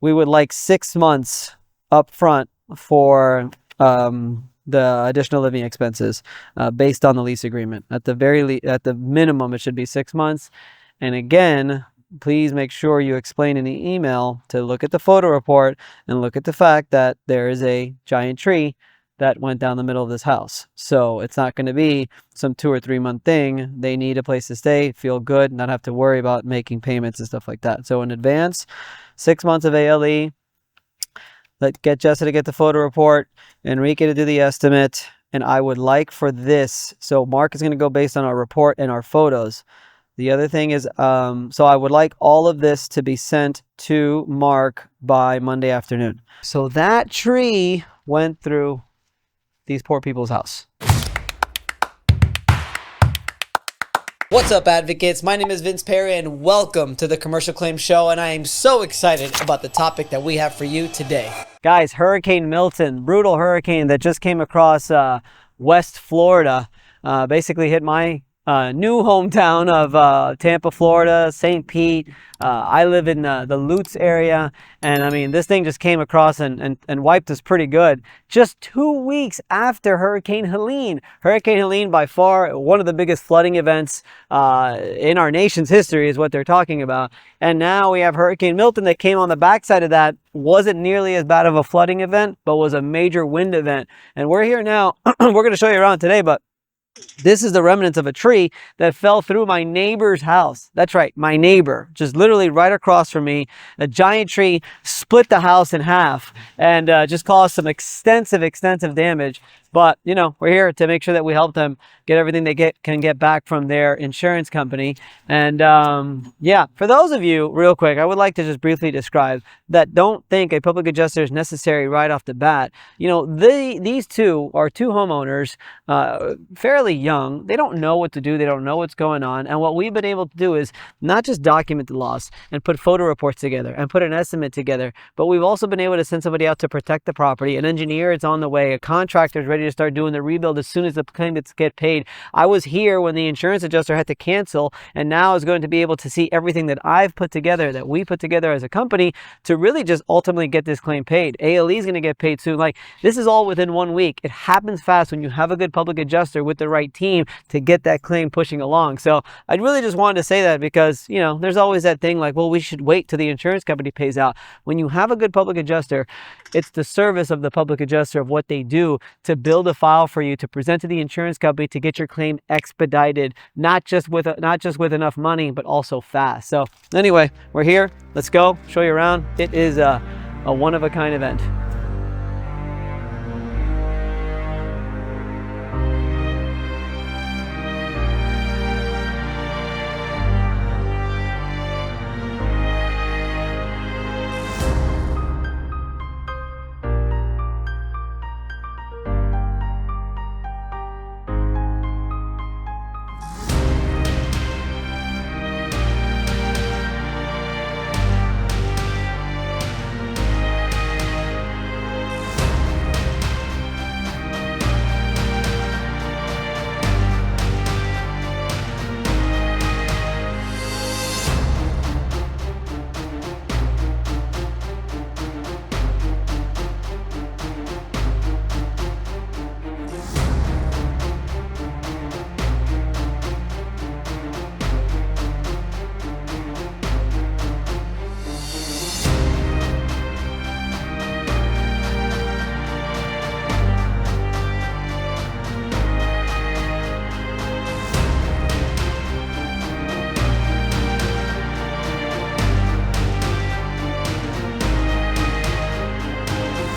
we would like 6 months up front for the additional living expenses based on the lease agreement. At the minimum, it should be 6 months. And again, please make sure you explain in the email to look at the photo report and look at the fact that there is a giant tree that went down the middle of this house. So it's not going to be some 2 or 3 month thing. They need a place to stay, feel good, not have to worry about making payments and stuff like that. So in advance, 6 months of ALE. Get Jessica to get the photo report, Enrique to do the estimate, and I would like for this, so Mark is going to go based on our report and our photos. The other thing is, so I would like all of this to be sent to Mark by Monday afternoon. So that tree went through these poor people's house. What's up, advocates? My name is Vince Perry and welcome to the Commercial Claims Show, and I am so excited about the topic that we have for you today. Guys, Hurricane Milton, brutal hurricane that just came across West Florida, basically hit my new hometown of Tampa, Florida, St. Pete. I live in the Lutz area, and I mean, this thing just came across and wiped us pretty good. Just 2 weeks after Hurricane Helene. Hurricane Helene, by far one of the biggest flooding events in our nation's history is what they're talking about. And now we have Hurricane Milton that came on the backside of that. Wasn't nearly as bad of a flooding event, but was a major wind event. And we're here now. We're going to show you around today, but this is the remnants of a tree that fell through my neighbor's house. That's right, my neighbor, just literally right across from me. A giant tree split the house in half and just caused some extensive damage. But, you know, we're here to make sure that we help them get everything they can get back from their insurance company. And yeah, for those of you, real quick, I would like to just briefly describe that don't think a public adjuster is necessary right off the bat. You know, these two are two homeowners, fairly young. They don't know what to do. They don't know what's going on. And what we've been able to do is not just document the loss and put photo reports together and put an estimate together, but we've also been able to send somebody out to protect the property. An engineer is on the way. A contractor is ready to start doing the rebuild as soon as the claimants get paid. I was here when the insurance adjuster had to cancel, and now is going to be able to see everything that I've put together, that we put together as a company, to really just ultimately get this claim paid. ALE is going to get paid soon. Like, this is all within 1 week. It happens fast when you have a good public adjuster with the right team to get that claim pushing along. So I really just wanted to say that because, you know, there's always that thing like, well, we should wait till the insurance company pays out. When you have a good public adjuster, it's the service of the public adjuster of what they do to build a file for you to present to the insurance company to get your claim expedited, not just with enough money, but also fast. So anyway, we're here. Let's go show you around. It is a one-of-a-kind event.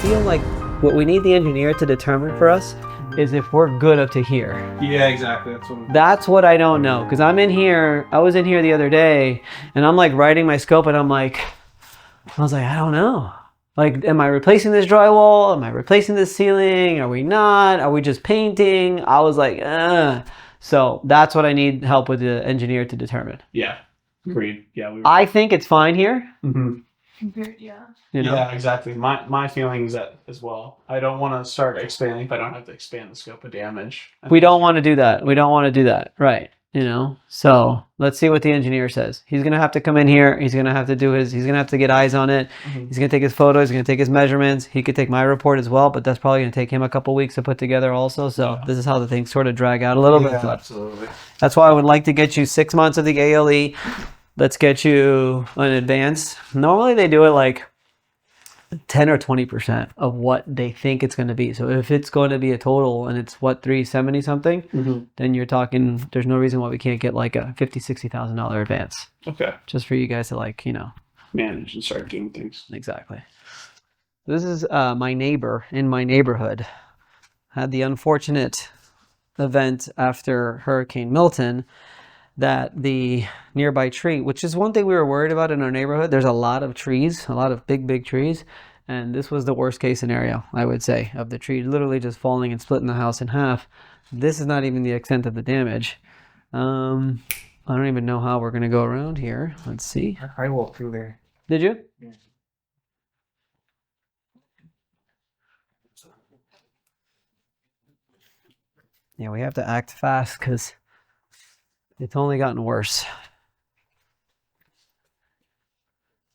Feel like what we need the engineer to determine for us is if we're good up to here. Yeah, exactly. That's what I don't know, because I was in here the other day and I'm like writing my scope and I was like, I don't know. Like, am I replacing this drywall? Am I replacing this ceiling? Are we not? Are we just painting? I was like, So that's what I need help with the engineer to determine. Yeah, agreed. Yeah, I think it's fine here. Mm-hmm. Yeah. You know? Yeah, exactly. My feeling is that as well. I don't want to start expanding if I don't have to expand the scope of damage. We don't want to do that. We don't want to do that. Right. You know, so let's see what the engineer says. He's gonna have to come in here. He's gonna have to do his. He's gonna have to get eyes on it. He's gonna take his photos. He's gonna take his measurements. He could take my report as well, but that's probably gonna take him a couple weeks to put together also. So this is how the things sort of drag out a little bit. Absolutely. That's why I would like to get you 6 months of the ALE. Let's get you an advance. Normally they do it like 10 or 20% of what they think it's going to be. So if it's going to be a total and it's what, 370 something, then you're talking, there's no reason why we can't get like a $50,000-$60,000 advance. Okay. Just for you guys to like, you know, manage and start doing things. Exactly. This is my neighbor in my neighborhood. Had the unfortunate event after Hurricane Milton that the nearby tree, which is one thing we were worried about in our neighborhood. There's a lot of trees, a lot of big trees. And this was the worst case scenario, I would say, of the tree literally just falling and splitting the house in half. This is not even the extent of the damage. I don't even know how we're going to go around here. Let's see. I walked through there. Did you? Yeah. Yeah, we have to act fast because it's only gotten worse.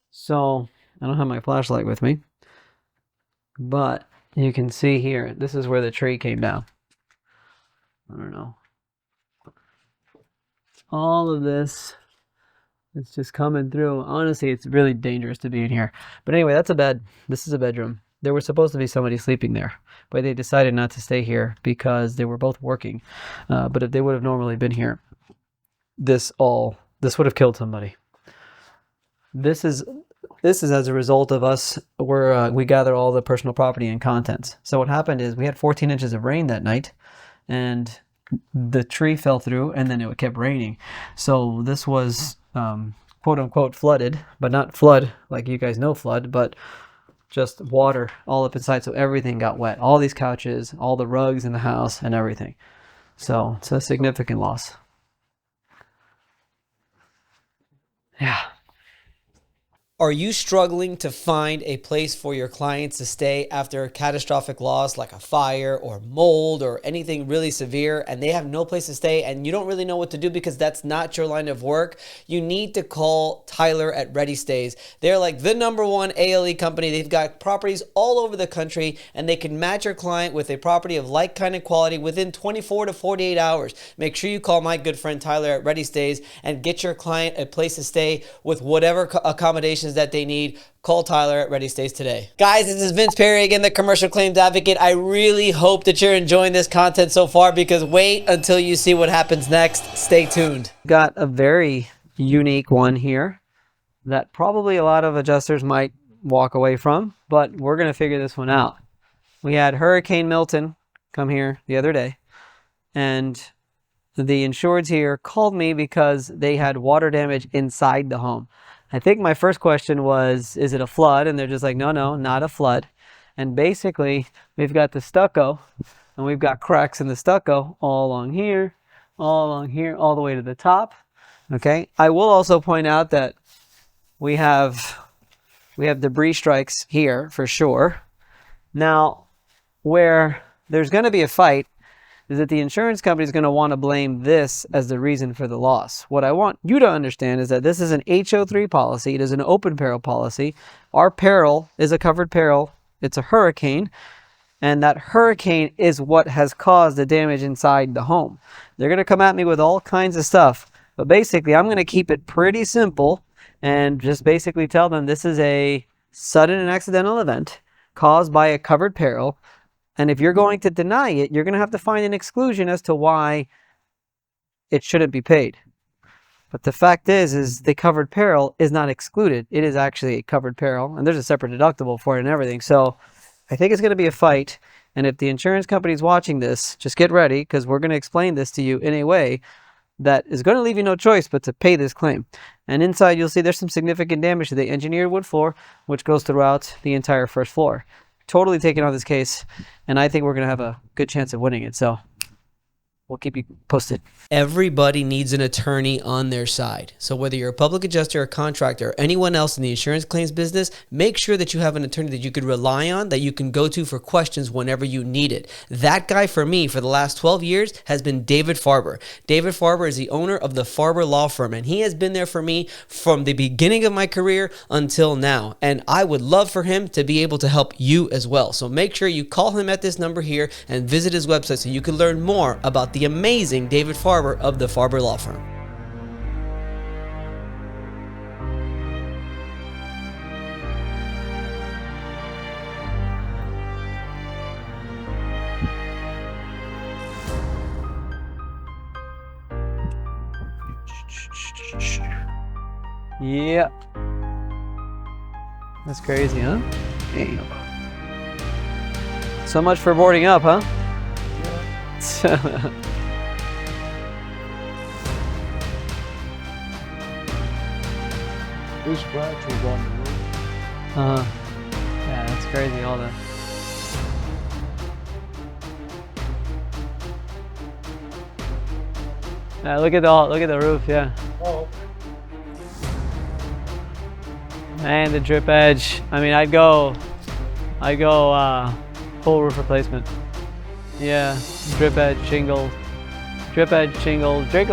So I don't have my flashlight with me, but you can see here, this is where the tree came down. I don't know. All of this, it's just coming through. Honestly, it's really dangerous to be in here. But anyway, that's a bed. This is a bedroom. There was supposed to be somebody sleeping there, but they decided not to stay here because they were both working. But if they would have normally been here, this would have killed somebody. This is as a result of us we gather all the personal property and contents. So what happened is we had 14 inches of rain that night, and the tree fell through, and then it kept raining. So this was quote unquote flooded, but not flood like you guys know flood, but just water all up inside. So everything got wet. All these couches, all the rugs in the house, and everything. So it's a significant loss. Yeah. Are you struggling to find a place for your clients to stay after a catastrophic loss like a fire or mold or anything really severe, and they have no place to stay and you don't really know what to do because that's not your line of work? You need to call Tyler at Ready Stays. They're like the #1 ALE company. They've got properties all over the country, and they can match your client with a property of like kind of quality within 24 to 48 hours. Make sure you call my good friend Tyler at Ready Stays and get your client a place to stay with whatever accommodations that they need. Call Tyler at Ready Stays today. Guys, this is Vince Perry again, the commercial claims advocate. I really hope that you're enjoying this content so far, because wait until you see what happens next. Stay tuned. Got a very unique one here that probably a lot of adjusters might walk away from, but we're going to figure this one out. We had Hurricane Milton come here the other day, and the insureds here called me because they had water damage inside the home. I think my first question was, is it a flood? And they're just like, no, not a flood. And basically, we've got the stucco, and we've got cracks in the stucco all along here, all the way to the top. Okay. I will also point out that we have debris strikes here for sure. Now, where there's going to be a fight is that the insurance company is going to want to blame this as the reason for the loss. What I want you to understand is that this is an HO3 policy. It is an open peril policy. Our peril is a covered peril. It's a hurricane, and that hurricane is what has caused the damage inside the home. They're going to come at me with all kinds of stuff, but basically I'm going to keep it pretty simple and just basically tell them this is a sudden and accidental event caused by a covered peril. And if you're going to deny it, you're going to have to find an exclusion as to why it shouldn't be paid. But the fact is the covered peril is not excluded. It is actually a covered peril, and there's a separate deductible for it and everything. So I think it's going to be a fight. And if the insurance company is watching this, just get ready, because we're going to explain this to you in a way that is going to leave you no choice but to pay this claim. And inside, you'll see there's some significant damage to the engineered wood floor, which goes throughout the entire first floor. Totally taking on this case, and I think we're going to have a good chance of winning it. So We'll keep you posted. Everybody needs an attorney on their side. So whether you're a public adjuster, a contractor, or anyone else in the insurance claims business, make sure that you have an attorney that you could rely on, that you can go to for questions whenever you need it. That guy for me for the last 12 years has been David Farber. David Farber is the owner of the Farber Law Firm, and he has been there for me from the beginning of my career until now. And I would love for him to be able to help you as well. So make sure you call him at this number here and visit his website so you can learn more about the amazing David Farber of the Farber Law Firm. Yeah. That's crazy, huh? Damn. So much for boarding up, huh? Yeah. This scratch was on the roof. Yeah, that's crazy, all that. Yeah, look at the roof, yeah. Oh. And the drip edge. I mean, I'd go full roof replacement. Yeah, drip edge, shingle, drip edge, shingle, drip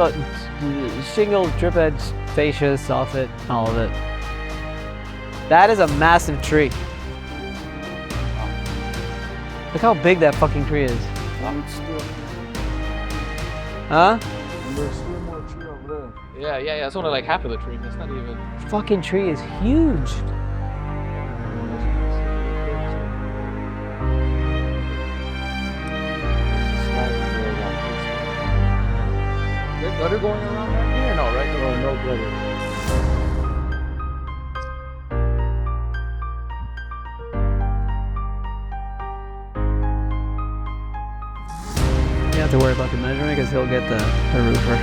edge, fascia, soffit, all of it. That is a massive tree. Look how big that fucking tree is. Huh? And there's still more tree over there. Yeah, it's only like half of the tree. It's not even. Fucking tree is huge. Is there gutter going around right here? No, right? Oh, no gutter. You don't have to worry about the measurement because he'll get the roofer.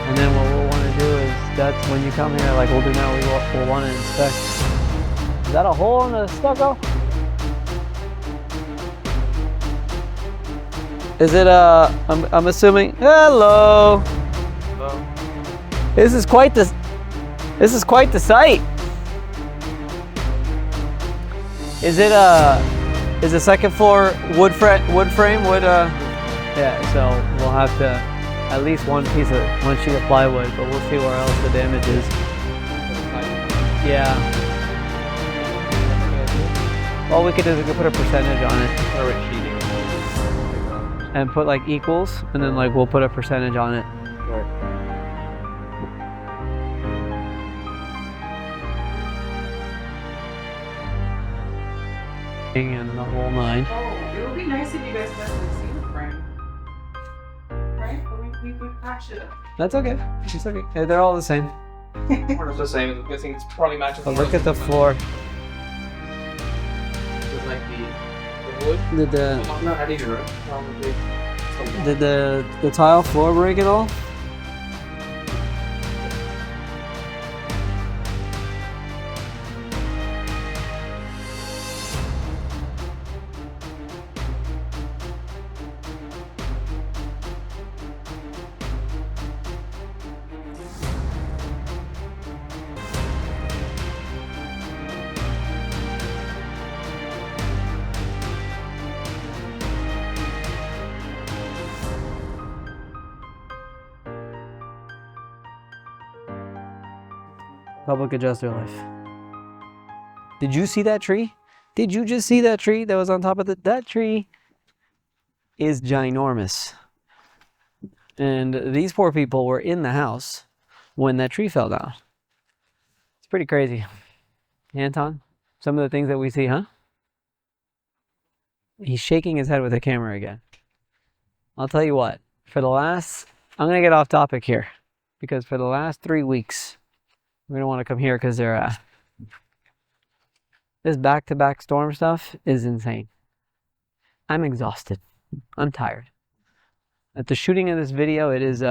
And then what we'll want to do is, that's when you come here, like we'll do now, we'll want to inspect. Is that a hole in the stucco? Is it I'm assuming, hello. This is quite the sight. Is it is the second floor wood frame? Yeah, so we'll have to at least one sheet of plywood, but we'll see where else the damage is. Yeah. All we could do is we could put a percentage on it. And put like equals, and then like we'll put a percentage on it. And the whole nine. Oh, it would be nice if you guys had to see the frame. Right? But we could patch it up. That's okay. It's okay. Yeah, they're all the same. It's the same. I'm guessing it's probably matching. But look at the floor. With like the wood. Not adding it, right? Did the tile floor break at all? Public adjuster life. Did you see that tree? Did you just see that tree that was on top of that tree is ginormous. And these poor people were in the house when that tree fell down. It's pretty crazy. Anton, some of the things that we see, huh? He's shaking his head with the camera again. I'll tell you what, I'm gonna get off topic here because for the last 3 weeks, we don't want to come here because this back-to-back storm stuff is insane. I'm exhausted. I'm tired. At the shooting of this video, it's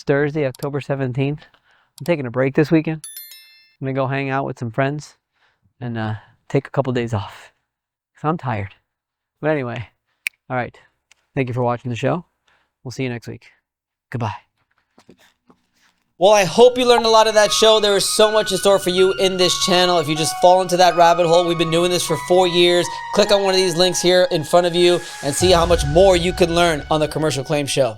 Thursday, October 17th. I'm taking a break this weekend. I'm gonna go hang out with some friends and take a couple days off. So I'm tired. But anyway, all right. Thank you for watching the show. We'll see you next week. Goodbye. Well, I hope you learned a lot of that show. There is so much in store for you in this channel. If you just fall into that rabbit hole, we've been doing this for 4 years. Click on one of these links here in front of you and see how much more you can learn on the Commercial Claim Show.